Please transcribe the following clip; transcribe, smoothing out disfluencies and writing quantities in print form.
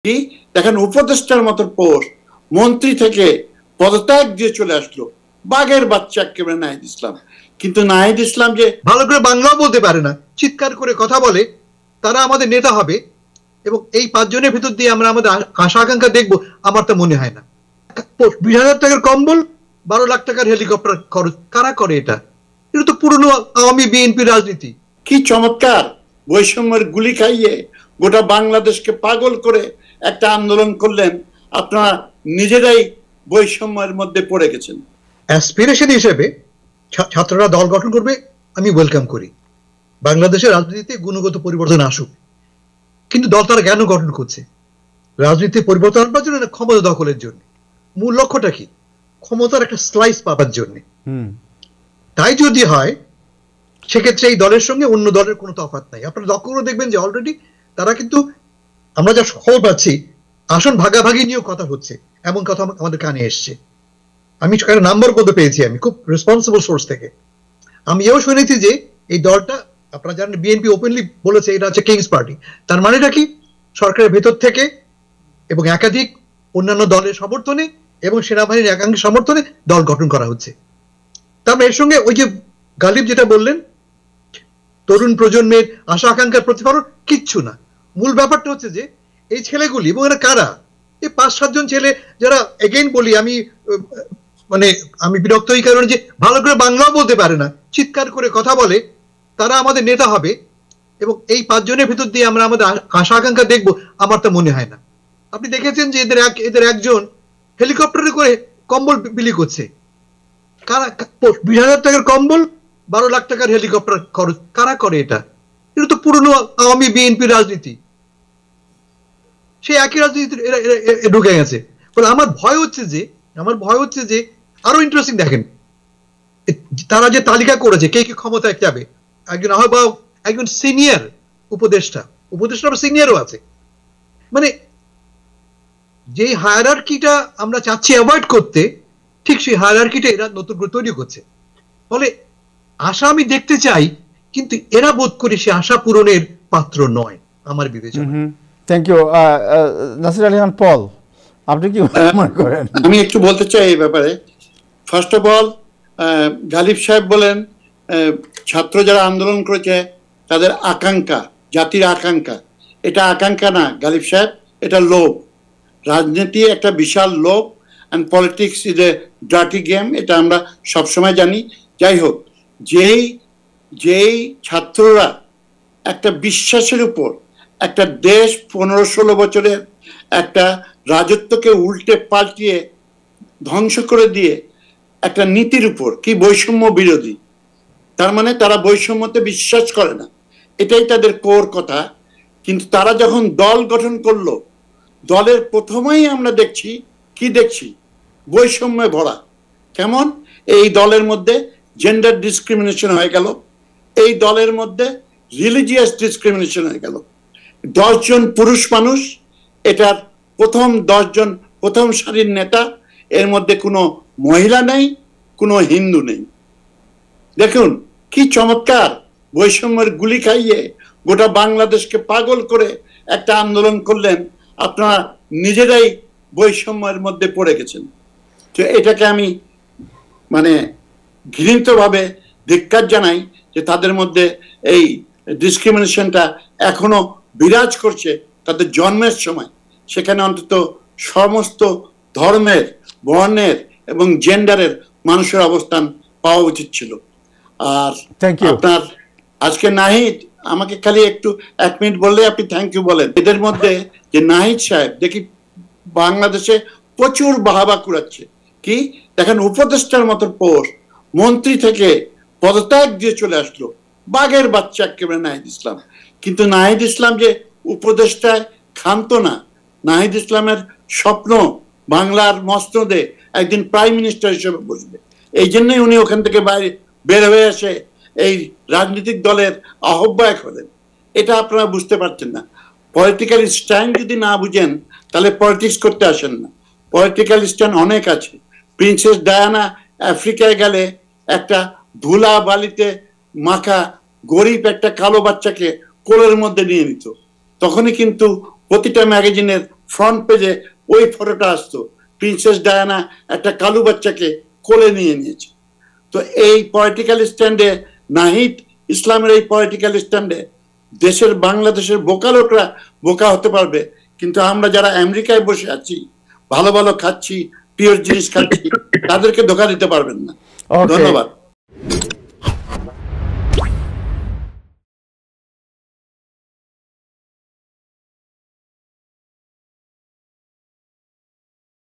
কি দেখেন, উপদেষ্টার মতো পোস্ট মন্ত্রী থেকে পদত্যাগ দিয়ে চলে আসলো বাঘের বাচ্চা একেবারে নাহিদ ইসলাম। কিন্তু নাহিদ ইসলাম যে ভালো করে বাংলাও বলতে পারে না, চিৎকার করে কথা বলে, তারা আমাদের নেতা হবে এবং এই 5 জনের ভিতর দিয়ে আমরা আমাদের আশা আকাঙ্ক্ষা দেখবো, আমার তো মনে হয় না। 20,000 টাকার কম্বল, 12 লাখ টাকার হেলিকপ্টার খরচ, কারা করে এটা? এটা তো পুরনো আওয়ামী বিএনপি রাজনীতি। কি চমৎকার বৈষম্যের গুলি খাইয়ে গোটা বাংলাদেশকে পাগল করে একটা আন্দোলন করলেন, আপনারা নিজেরাই বৈষম্যের মধ্যে পড়ে গেছেন। অ্যাসপিরেশন হিসেবে ছাত্ররা দল গঠন করবে, আমি ওয়েলকাম করি। বাংলাদেশের রাজনীতিতে গুণগত পরিবর্তন আসুক, কিন্তু দল তারা কেন গঠন করছে? রাজনীতির পরিবর্তন আনবার জন্য না ক্ষমতা দখলের জন্য? মূল লক্ষ্যটা কি? ক্ষমতার একটা স্লাইস পাবার জন্য। তাই যদি হয় সেক্ষেত্রে এই দলের সঙ্গে অন্য দলের কোনো তফাৎ নাই। আপনারা লক্ষ্য করে দেখবেন যে অলরেডি তারা কিন্তু, আমরা যা খবর পাচ্ছি, আসন ভাগাভাগি নিয়েও কথা হচ্ছে, এমন কথা আমাদের কানে এসছে। আমি একটা নাম্বার বলতে পেয়েছি আমি খুব রেসপন্সিবল সোর্স থেকে। আমি এও শুনেছি যে এই দলটা, আপনারা জানেন বিএনপি ওপেনলি বলেছে এটা হচ্ছে কিংস পার্টি। তার মানেটা কি? সরকারের ভেতর থেকে এবং একাধিক অন্যান্য দলের সমর্থনে এবং সেনাবাহিনীর একাংশ সমর্থনে দল গঠন করা হচ্ছে। তারপর এর সঙ্গে ওই যে গালিব যেটা বললেন, তরুণ প্রজন্মের আশা আকাঙ্ক্ষার প্রতিফলন, কিচ্ছু না। মূল ব্যাপারটা হচ্ছে যে এই ছেলেগুলি, এবং এরা কারা? এই 5-7 জন ছেলে যারা, এগেইন বলি, আমি বিরক্ত এই কারণে যে ভালো করে বাংলাও বলতে পারে না, চিৎকার করে কথা বলে, তারা আমাদের নেতা হবে এবং এই 5 জনের ভিতর দিয়ে আমরা আমাদের আশা আকাঙ্ক্ষা দেখবো, আমার তো মনে হয় না। আপনি দেখেছেন যে এদের একজন হেলিকপ্টারে করে কম্বল বিলি করছে। কারা? 20,000 টাকার কম্বল, 12 লাখ টাকার হেলিকপ্টার খরচ, কারা করে এটা? এটা তো পুরনো আওয়ামী বিএনপি রাজনীতি। সেই একই রাজনীতি ঢুকে গেছে বলে আমার ভয় হচ্ছে যে আরো ইন্টারেস্টিং দেখেন, তারা যে তালিকা করেছে কে কে ক্ষমতায় যাবে, একজন আহ্বায়ক, একজন সিনিয়র উপদেষ্টা সিনিয়রও আছে। মানে যে হায়ারার্কিটা আমরা চাচ্ছি অ্যাভয়েড করতে, ঠিক সেই হায়ারার্কিটা এরা নতুন করে তৈরি করছে। ফলে আশা আমি দেখতে চাই, কিন্তু এরা বোধ করে সে আশা পূরণের পাত্র নয় আমার বিবেচনা। Thank you. নাসির আলী খান পল, আপনি কি মনে করেন? আমি একটু বলতে চাই এই ব্যাপারে। ফার্স্ট অফ অল, গালিব সাহেব বলেন ছাত্র যারা আন্দোলন করেছে তাদের আকাঙ্ক্ষা, জাতির আকাঙ্ক্ষা। এটা আকাঙ্ক্ষা না গালিব সাহেব, এটা লোভ। রাজনীতি একটা বিশাল লোভ, and politics is a dirty game, এটা আমরা সবসময় জানি। যাই হোক, যেই ছাত্ররা একটা বিশ্বাসের উপর একটা দেশ 15-16 বছরের একটা রাজত্বকে উল্টে পাল্টিয়ে ধ্বংস করে দিয়ে একটা নীতির উপর, কি বৈষম্য বিরোধী, তার মানে তারা বৈষম্যতে বিশ্বাস করে না, এটাই তাদের কোর কথা। কিন্তু তারা যখন দল গঠন করলো, দলের প্রথমেই আমরা দেখছি বৈষম্যে ভরা। কেমন? এই দলের মধ্যে জেন্ডার ডিসক্রিমিনেশন হয়ে গেল, এই দলের মধ্যে রিলিজিয়াস ডিসক্রিমিনেশন হয়ে গেল। 10 জন পুরুষ মানুষ, এটার 10 জন প্রথম সারির নেতা, এর মধ্যে কোনো মহিলা নেই, কোনো হিন্দু নেই। দেখুন কি চমৎকার বৈষম্যের গুলি খাইয়ে গোটা বাংলাদেশকে পাগল করে একটা আন্দোলন করলেন, আপনারা নিজেরাই বৈষম্যের মধ্যে পড়ে গেছেন। তো এটাকে আমি ঘৃণিতভাবে ধিক্কার জানাই যে তাদের মধ্যে এই ডিসক্রিমিনেশনটা এখনো বিরাজ করছে তাদের জন্মের সময়। সেখানে অন্তত সমস্ত ধর্মের, বর্ণের এবং জেন্ডারের মানুষের অবস্থান পাওয়া উচিত ছিল। আর আপনার আজকে নাহিদ, আমাকে খালি একটু 1 মিনিট বললে আপনি থ্যাংক ইউ বলেন। এদের মধ্যে যে নাহিদ সাহেব দেখি বাংলাদেশে প্রচুর বাহাবা কুড়াচ্ছে। কি দেখেন, উপদেষ্টার মতো পোস্ট মন্ত্রী থেকে পদত্যাগ দিয়ে চলে আসলো বাঘের বাচ্চা একেবারে নাহিদ ইসলাম। কিন্তু নাহিদ ইসলাম যে উপদেষ্টায় ক্ষান্ত না, নাহিদ ইসলামের স্বপ্ন বাংলার মসনদে একদিন প্রাইম মিনিস্টার হিসেবে বসবে। এই জন্যই উনি ওখান থেকে বের হয়ে এসে এই রাজনৈতিক দলের আহ্বায়ক হলেন। এটা আপনারা বুঝতে পারছেন না। পলিটিক্যাল স্ট্যান্ড যদি না বুঝেন তাহলে পলিটিক্স করতে আসেন না। পলিটিক্যাল স্ট্যান্ড অনেক আছে। প্রিন্সেস ডায়ানা আফ্রিকায় গেলে একটা ধুলা বালিতে মাখা গরিব একটা কালো বাচ্চাকে কোলের মধ্যে নিয়ে নিত, তখনই কিন্তু প্রতিটা ম্যাগাজিনের ফ্রন্ট পেজে ওই ফটোটা আসতো, প্রিন্সেস ডায়ানা একটা কালু বাচ্চাকে কোলে নিয়ে নিয়েছে। তো এই পলিটিক্যাল স্ট্যান্ডে, নাহিদ ইসলামের এই পলিটিক্যাল স্ট্যান্ডে দেশের বাংলাদেশের বোকা লোকরা বোকা হতে পারবে, কিন্তু আমরা যারা আমেরিকায় বসে আছি, ভালো ভালো খাচ্ছি, প্রিয় জিনিস খাচ্ছি, তাদেরকে ধোকা দিতে পারবেন না। ধন্যবাদ।